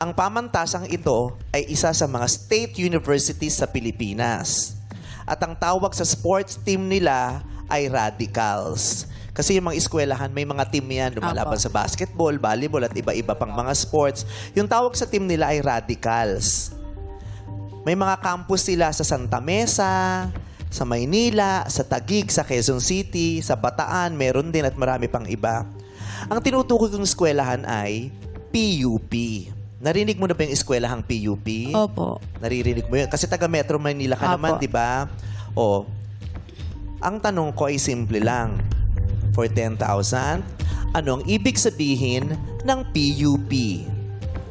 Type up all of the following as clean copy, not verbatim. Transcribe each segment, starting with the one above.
Ang pamantasang ito ay isa sa mga state universities sa Pilipinas. At ang tawag sa sports team nila ay Radicals. Kasi yung mga eskwelahan, may mga team yan, lumalaban sa basketball, volleyball, at iba-iba pang mga sports. Yung tawag sa team nila ay Radicals. May mga campus sila sa Santa Mesa, sa Maynila, sa Taguig, sa Quezon City, sa Bataan, meron din at marami pang iba. Ang tinutukoy kong eskwelahan ay PUP. Narinig mo na ba yung eskwelahang PUP? Opo. Naririnig mo yun? Kasi taga Metro Manila ka Apo. naman, di ba? O, ang tanong ko ay simple lang. For 10,000, anong ibig sabihin ng PUP?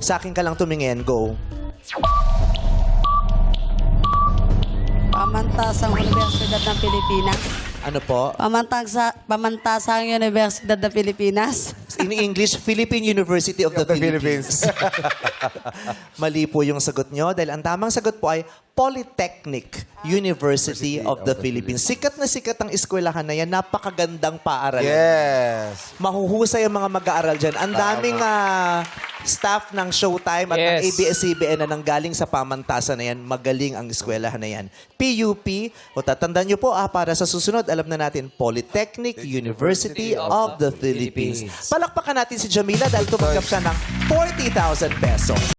Sa akin ka lang tumingin, go. Pamantasang Universidad ng Pilipinas. Ano po? Pamantasang Universidad ng Pilipinas. In English, Philippine University of the Philippines. Mali po yung sagot nyo dahil ang tamang sagot po ay Polytechnic University of the Philippines. Sikat na sikat ang eskwelahan na yan. Napakagandang paaralan. Yes. Mahuhusay ang mga mag-aaral dyan. Ang daming staff ng Showtime at ng Yes. ABS-CBN na nanggaling sa pamantasan na yan. Magaling ang eskwelahan na yan. PUP, o tatandaan nyo po para sa susunod, alam na natin, Polytechnic University of the Philippines. Palakpakan natin si Jamila dahil tumanggap siya ng 40,000 pesos.